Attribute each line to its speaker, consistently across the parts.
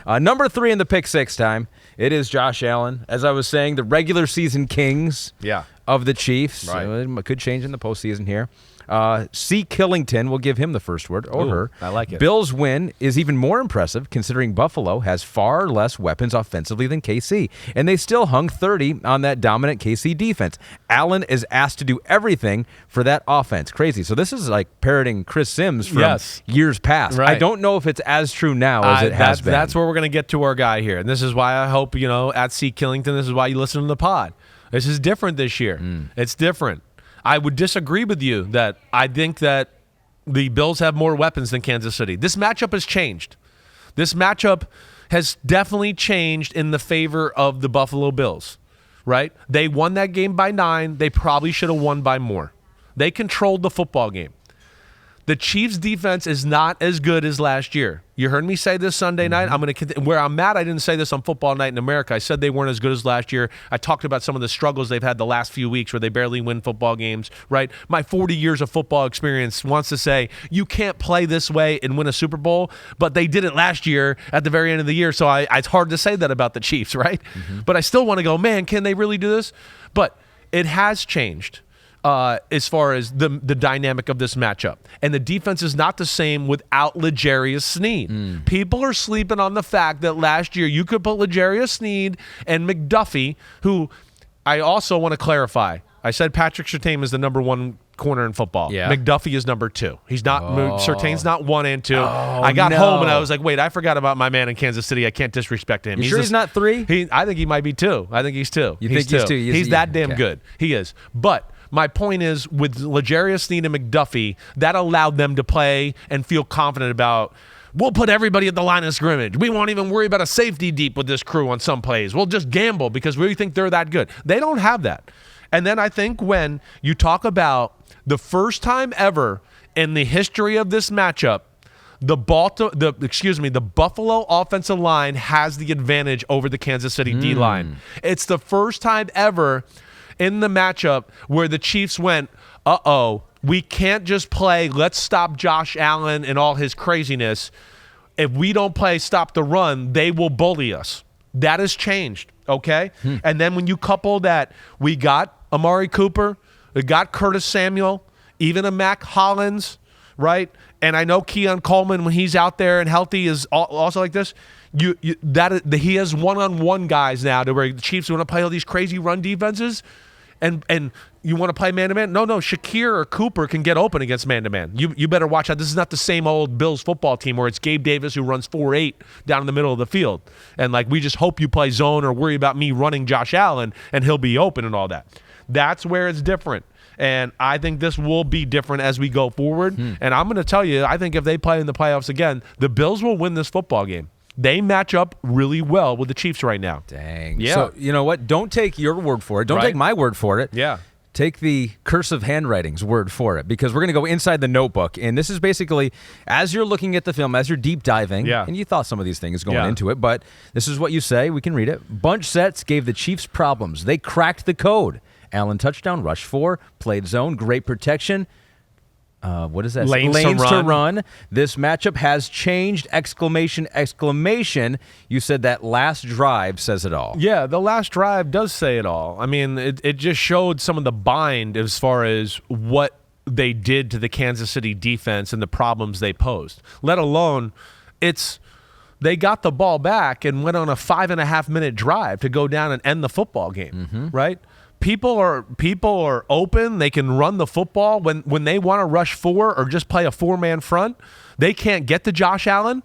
Speaker 1: Number 3 in the pick six time, it is Josh Allen. As I was saying, the regular season kings of the Chiefs.
Speaker 2: Right.
Speaker 1: It could change in the postseason here. C. Killington, will give him the first word, or her.
Speaker 2: I like it.
Speaker 1: Bills' win is even more impressive considering Buffalo has far less weapons offensively than KC, and they still hung 30 on that dominant KC defense. Allen is asked to do everything for that offense. Crazy. So this is like parroting Chris Simms from years past.
Speaker 2: Right.
Speaker 1: I don't know if it's as true now as it has been.
Speaker 2: That's where we're going to get to our guy here, and this is why I hope, at C. Killington, this is why you listen to the pod. This is different this year. It's different. I would disagree with you that I think that the Bills have more weapons than Kansas City. This matchup has changed. This matchup has definitely changed in the favor of the Buffalo Bills, right? They won that game by 9. They probably should have won by more. They controlled the football game. The Chiefs' defense is not as good as last year. You heard me say this Sunday night. Where I'm mad, I didn't say this on Football Night in America. I said they weren't as good as last year. I talked about some of the struggles they've had the last few weeks where they barely win football games, right? My 40 years of football experience wants to say you can't play this way and win a Super Bowl, but they did it last year at the very end of the year, so it's hard to say that about the Chiefs, right? But I still want to go, man, can they really do this? But it has changed. As far as the dynamic of this matchup. And the defense is not the same without L'Jarius Sneed. People are sleeping on the fact that last year you could put L'Jarius Sneed and McDuffie, who I also want to clarify. I said Patrick Surtain is the number 1 corner in football.
Speaker 1: Yeah.
Speaker 2: McDuffie is number 2. He's not. Surtain's not 1 and 2. I got home and I was like, wait, I forgot about my man in Kansas City. I can't disrespect him.
Speaker 1: You sure he's not 3?
Speaker 2: I think he might be 2. I think he's 2.
Speaker 1: You think he's 2?
Speaker 2: He's that damn good. He is. But my point is, with L'Jarius Sneed and McDuffie, that allowed them to play and feel confident about, we'll put everybody at the line of scrimmage. We won't even worry about a safety deep with this crew on some plays. We'll just gamble because we think they're that good. They don't have that. And then I think when you talk about the first time ever in the history of this matchup, the Buffalo offensive line has the advantage over the Kansas City D-line. It's the first time ever in the matchup where the Chiefs went, we can't just play, let's stop Josh Allen and all his craziness. If we don't play stop the run, they will bully us. That has changed, okay? And then when you couple that, we got Amari Cooper, we got Curtis Samuel, even a Mac Hollins, right? And I know Keon Coleman, when he's out there and healthy, is also like this. He has one-on-one guys now to where the Chiefs want to play all these crazy run defenses. And you want to play man-to-man? No, Shakir or Cooper can get open against man-to-man. You better watch out. This is not the same old Bills football team where it's Gabe Davis who runs 4-8 down in the middle of the field. And, we just hope you play zone or worry about me running Josh Allen and he'll be open and all that. That's where it's different. And I think this will be different as we go forward. And I'm going to tell you, I think if they play in the playoffs again, the Bills will win this football game. They match up really well with the Chiefs right now.
Speaker 1: Dang.
Speaker 2: Yeah.
Speaker 1: So, you know what? Don't take your word for it. Don't take my word for it.
Speaker 2: Yeah.
Speaker 1: Take the cursive handwriting's word for it, because we're going to go inside the notebook. And this is basically, as you're looking at the film, as you're deep diving, and you thought some of these things going into it, but this is what you say. We can read it. Bunch sets gave the Chiefs problems. They cracked the code. Allen touchdown, rush 4, played zone, great protection. What is that?
Speaker 2: Lanes to run.
Speaker 1: This matchup has changed! ! You said that last drive says it all.
Speaker 2: Yeah, the last drive does say it all. I mean, it just showed some of the bind as far as what they did to the Kansas City defense and the problems they posed. Let alone, they got the ball back and went on a 5.5-minute drive to go down and end the football game, right? People are open. They can run the football when they want to rush 4 or just play a 4-man front. They can't get to Josh Allen.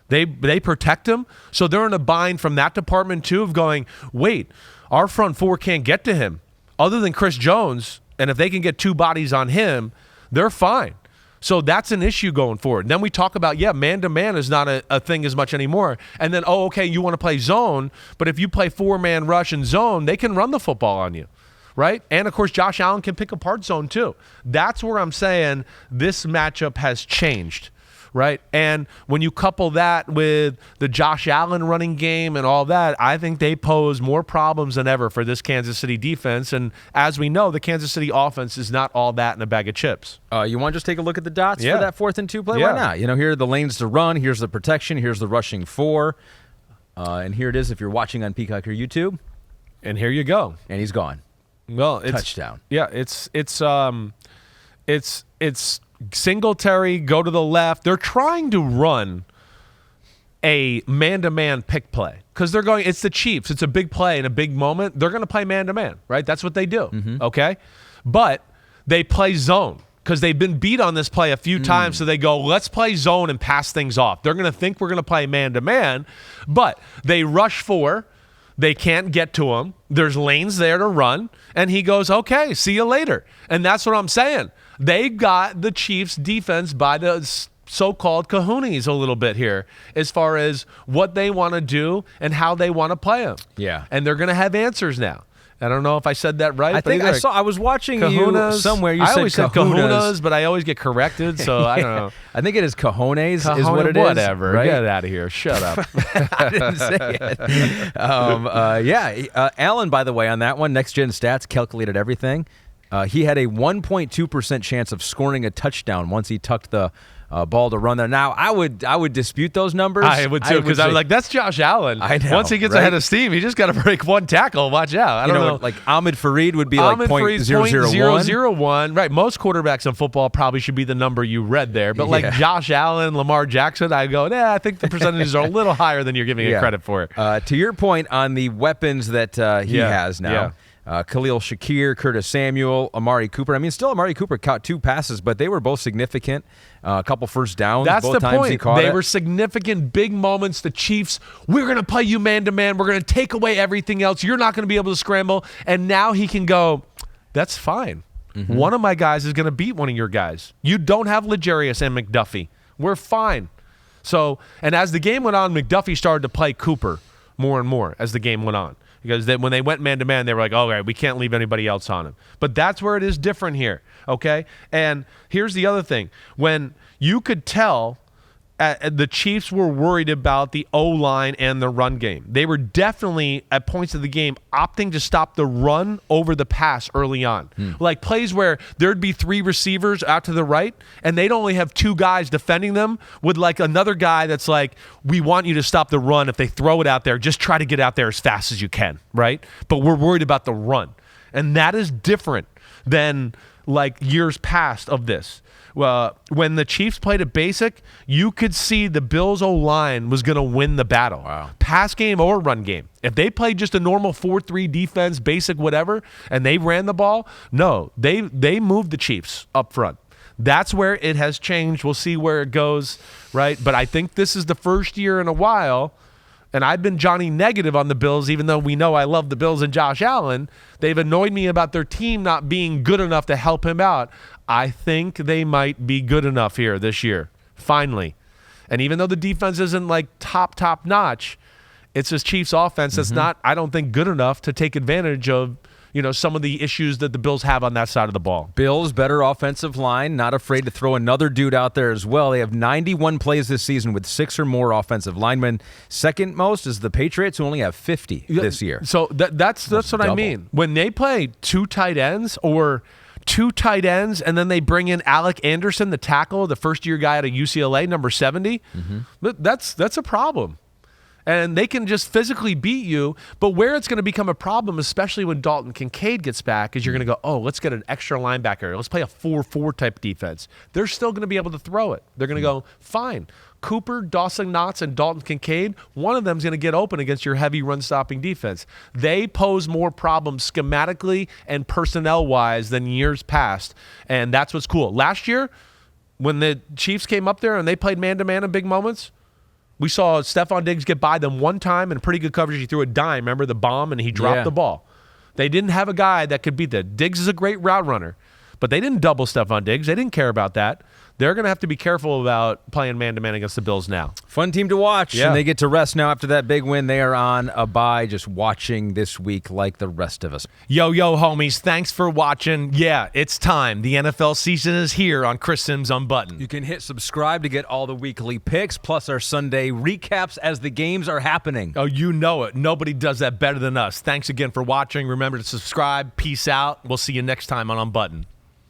Speaker 2: They protect him. So they're in a bind from that department too, of going, wait, our front 4 can't get to him other than Chris Jones. And if they can get 2 bodies on him, they're fine. So that's an issue going forward. And then we talk about, man-to-man is not a thing as much anymore. And then, okay, you want to play zone, but if you play 4-man rush and zone, they can run the football on you, right? And, of course, Josh Allen can pick apart zone too. That's where I'm saying this matchup has changed, right? And when you couple that with the Josh Allen running game and all that, I think they pose more problems than ever for this Kansas City defense. And as we know, the Kansas City offense is not all that in a bag of chips.
Speaker 1: You want to just take a look at the dots for that 4th and 2 play?
Speaker 2: Yeah.
Speaker 1: Why not? Here are the lanes to run. Here's the protection. Here's the rushing 4. And here it is if you're watching on Peacock or YouTube.
Speaker 2: And here you go.
Speaker 1: And he's gone.
Speaker 2: Well, it's
Speaker 1: touchdown.
Speaker 2: Yeah, it's Singletary, go to the left. They're trying to run a man-to-man pick play because they're going, it's the Chiefs. It's a big play in a big moment. They're going to play man-to-man, right? That's what they do, okay? But they play zone because they've been beat on this play a few times, so they go, let's play zone and pass things off. They're going to think we're going to play man-to-man, but they rush four. They can't get to him. There's lanes there to run, and he goes, okay, see you later. And that's what I'm saying. They got the Chiefs' defense by the so-called cojones a little bit here as far as what they want to do and how they want to play them.
Speaker 1: Yeah.
Speaker 2: And they're going to have answers now. I don't know if I said that right.
Speaker 1: I think I was watching
Speaker 2: kahunas,
Speaker 1: you somewhere. You
Speaker 2: I
Speaker 1: said
Speaker 2: always said kahunas, but I always get corrected, so I don't know.
Speaker 1: I think it is cojones is what it is.
Speaker 2: Whatever.
Speaker 1: Right?
Speaker 2: Get out of here. Shut up.
Speaker 1: I didn't say it. Allen, by the way, on that one, Next Gen Stats calculated everything. He had a 1.2% chance of scoring a touchdown once he tucked the ball to run there. Now, I would dispute those numbers.
Speaker 2: I would too, because I was like, that's Josh Allen.
Speaker 1: I know,
Speaker 2: once he gets ahead of steam, he just got to break one tackle. Watch out. I don't know.
Speaker 1: Like Ahmed Fareed would be like .001.
Speaker 2: Right. Most quarterbacks in football probably should be the number you read there. But like Josh Allen, Lamar Jackson, I go, I think the percentages are a little higher than you're giving it credit for.
Speaker 1: To your point on the weapons that he has now. Yeah. Khalil Shakir, Curtis Samuel, Amari Cooper. I mean, still Amari Cooper caught 2 passes, but they were both significant. A couple first downs.
Speaker 2: That's
Speaker 1: both
Speaker 2: the
Speaker 1: times
Speaker 2: point.
Speaker 1: He caught
Speaker 2: they were significant, big moments. The Chiefs, we're going to play you man-to-man. We're going to take away everything else. You're not going to be able to scramble. And now he can go, that's fine. One of my guys is going to beat one of your guys. You don't have L'Jarius and McDuffie. We're fine. So, and as the game went on, McDuffie started to play Cooper more and more as the game went on. Because when they went man-to-man, they were like, all right, we can't leave anybody else on him. But that's where it is different here, okay? And here's the other thing. When you could tell the Chiefs were worried about the O-line and the run game. They were definitely, at points of the game, opting to stop the run over the pass early on. Like plays where there'd be 3 receivers out to the right, and they'd only have 2 guys defending them with like another guy that's like, we want you to stop the run. If they throw it out there, just try to get out there as fast as you can, right? But we're worried about the run. And that is different than like years past of this. Well, when the Chiefs played at basic, you could see the Bills' O-line was going to win the battle.
Speaker 1: Wow.
Speaker 2: Pass game or run game. If they played just a normal 4-3 defense, basic whatever, and they ran the ball, no, they moved the Chiefs up front. That's where it has changed. We'll see where it goes, right? But I think this is the first year in a while, and I've been Johnny negative on the Bills, even though we know I love the Bills and Josh Allen. They've annoyed me about their team not being good enough to help him out. I think they might be good enough here this year, finally. And even though the defense isn't like top notch, it's this Chiefs offense that's not, I don't think, good enough to take advantage of, you know, some of the issues that the Bills have on that side of the ball.
Speaker 1: Bills, better offensive line, not afraid to throw another dude out there as well. They have 91 plays this season with 6 or more offensive linemen. Second most is the Patriots, who only have 50 this year.
Speaker 2: So that's what double. I mean. When they play 2 tight ends or 2 tight ends, and then they bring in Alec Anderson, the tackle, the first-year guy out of UCLA, number 70, that's a problem. And they can just physically beat you. But where it's going to become a problem, especially when Dalton Kincaid gets back, is you're going to go, oh, let's get an extra linebacker. Let's play a 4-4 type defense. They're still going to be able to throw it. They're going to go, fine. Cooper, Dawson Knox, and Dalton Kincaid, one of them is going to get open against your heavy run-stopping defense. They pose more problems schematically and personnel-wise than years past, and that's what's cool. Last year, when the Chiefs came up there and they played man-to-man in big moments, we saw Stephon Diggs get by them one time in pretty good coverage. He threw a dime, remember the bomb, and he dropped the ball. They didn't have a guy that could beat that. Diggs is a great route runner, but they didn't double Stephon Diggs. They didn't care about that. They're going to have to be careful about playing man-to-man against the Bills now.
Speaker 1: Fun team to watch, and they get to rest now after that big win. They are on a bye, just watching this week like the rest of us.
Speaker 2: Yo, homies, thanks for watching. Yeah, it's time. The NFL season is here on Chris Simms Unbuttoned.
Speaker 1: You can hit subscribe to get all the weekly picks, plus our Sunday recaps as the games are happening.
Speaker 2: Oh, you know it. Nobody does that better than us. Thanks again for watching. Remember to subscribe. Peace out. We'll see you next time on Unbuttoned.